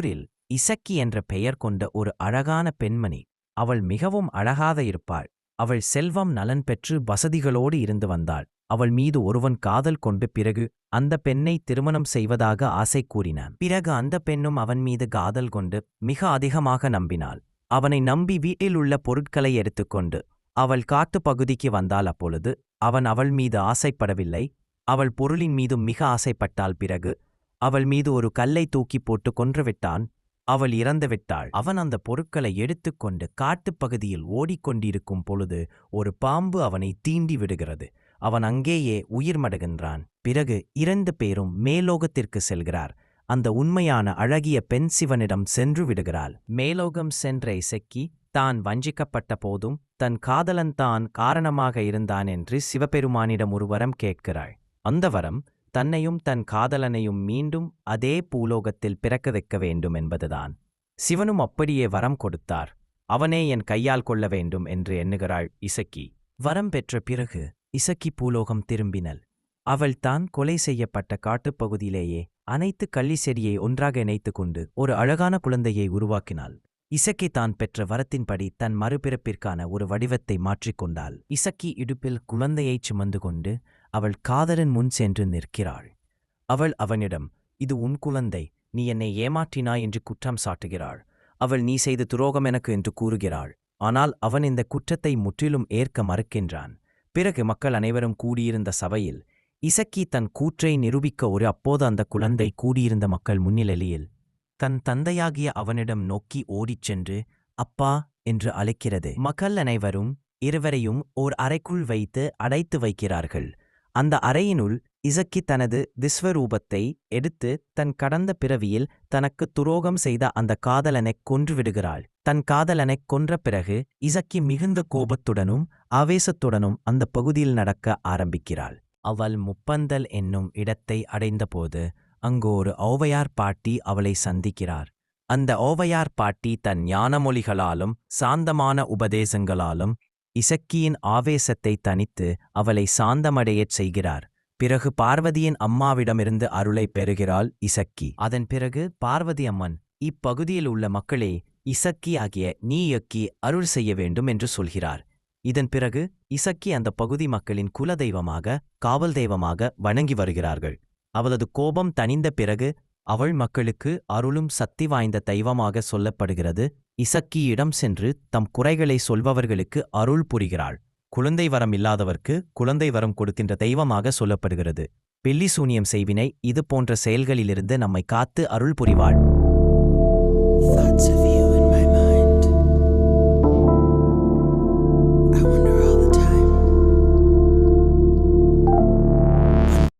ஊரில் இசக்கி என்ற பெயர் கொண்ட ஒரு அழகான பெண்மணி. அவள் மிகவும் அழகாக இருப்பாள். அவள் செல்வம் நலன் பெற்று வசதிகளோடு இருந்து வந்தாள். அவள் மீது ஒருவன் காதல் கொண்டு பிறகு அந்த பெண்ணை திருமணம் செய்வதாக ஆசை கூறினான். பிறகு அந்த பெண்ணும் அவன் மீது காதல் கொண்டு மிக அதிகமாக நம்பினாள். அவனை நம்பி வீட்டில் உள்ள பொருட்களை எடுத்துக்கொண்டு அவள் காட்டுப் பகுதிக்கு வந்தாள். அப்பொழுது அவன் அவள் மீது ஆசைப்படவில்லை. அவள் பொருளின் மீது மிக ஆசைப்பட்டாள். பிறகு அவள் மீது ஒரு கல்லை தூக்கி போட்டு கொன்றுவிட்டான். அவள் இறந்துவிட்டாள். அவன் அந்த பொருட்களை எடுத்துக்கொண்டு காட்டுப்பகுதியில் ஓடிக்கொண்டிருக்கும் பொழுது ஒரு பாம்பு அவனை தீண்டி விடுகிறது. அவன் அங்கேயே உயிர் மடகின்றான். பிறகு 2 பேரும் மேலோகத்திற்கு செல்கிறார். அந்த உண்மையான அழகிய பெண் சிவனிடம் சென்று விடுகிறாள். மேலோகம் சென்ற இசக்கி தான் வஞ்சிக்கப்பட்ட போதும் தன் காதலன் தான் காரணமாக இருந்தான் என்று சிவபெருமானிடம் ஒரு வரம் கேட்கிறாள். அந்த வரம் தன்னையும் தன் காதலனையும் மீண்டும் அதே பூலோகத்தில் பிறக்க வைக்க வேண்டும் என்பதுதான். சிவனும் அப்படியே வரம் கொடுத்தார். அவனே என் கையால் கொள்ள வேண்டும் என்று எண்ணுகிறாள் இசக்கி. வரம் பெற்ற பிறகு இசக்கி பூலோகம் திரும்பினள். அவள் தான் கொலை செய்யப்பட்ட காட்டுப்பகுதியிலேயே அனைத்து கள்ளி செடியை ஒன்றாக இணைத்து கொண்டு ஒரு அழகான குழந்தையை உருவாக்கினாள். இசக்கி தான் பெற்ற வரத்தின்படி தன் மறுபிறப்பிற்கான ஒரு வடிவத்தை மாற்றிக்கொண்டாள். இசக்கி இடுப்பில் குழந்தையைச் சுமந்து கொண்டு அவள் காதலன் முன் சென்று நிற்கிறாள். அவள் அவனிடம், இது உன் குழந்தை, நீ என்னை ஏமாற்றினாய் என்று குற்றம் சாட்டுகிறாள். அவள் நீ செய்த துரோகம் எனக்கு என்று கூறுகிறாள். ஆனால் அவன் இந்த குற்றத்தை முற்றிலும் ஏற்க மறுக்கின்றான். பிறகு மக்கள் அனைவரும் கூடியிருந்த சபையில் இசக்கி தன் கூற்றை நிரூபிக்க அப்போது அந்த குழந்தை கூடியிருந்த மக்கள் முன்னிலையில் தன் தந்தையாகிய அவனிடம் நோக்கி ஓடிச் சென்று அப்பா என்று அழைக்கிறது. மக்கள் அனைவரும் இருவரையும் ஓர் அறைக்குள் வைத்து அடைத்து வைக்கிறார்கள். அந்த அறையினுள் இசக்கி தனது விஸ்வரூபத்தை எடுத்து தன் கடந்த பிறவியில் தனக்கு துரோகம் செய்த அந்த காதலனைக் கொன்றுவிடுகிறாள். தன் காதலனைக் கொன்ற பிறகு இசக்கி மிகுந்த கோபத்துடனும் ஆவேசத்துடனும் அந்த பகுதியில் நடக்க ஆரம்பிக்கிறாள். அவள் முப்பந்தல் என்னும் இடத்தை அடைந்தபோது அங்கு ஒரு ஔவையார் பாட்டி அவளை சந்திக்கிறார். அந்த ஔவையார் பாட்டி தன் ஞானமொழிகளாலும் சாந்தமான உபதேசங்களாலும் இசக்கியின் ஆவேசத்தை தணித்து அவளை சாந்தமடையச் செய்கிறார். பிறகு பார்வதியின் அம்மாவிடமிருந்து அருளை பெறுகிறாள் இசக்கி. அதன் பிறகு பார்வதி அம்மன், இப்பகுதியில் உள்ள மக்களே இசக்கி ஆகிய நீயக்கி அருள் செய்ய வேண்டும் என்று சொல்கிறார். இதன் பிறகு இசக்கி அந்த பகுதி மக்களின் குல தெய்வமாக, காவல் தெய்வமாக வணங்கி வருகிறார்கள். அவளது கோபம் தணிந்த பிறகு அவள் மக்களுக்கு அருளும் சக்தி வாய்ந்த தெய்வமாக சொல்லப்படுகிறது. இசக்கியிடம் சென்று தம் குறைகளை சொல்பவர்களுக்கு அருள் புரிகிறாள். குழந்தை வரம் இல்லாதவர்க்கு குழந்தை வரம் கொடுக்கின்ற தெய்வமாக சொல்லப்படுகிறது. பில்லி சூனியம் செய்வினை இது போன்ற செயல்களிலிருந்து நம்மை காத்து அருள் புரிவாள்.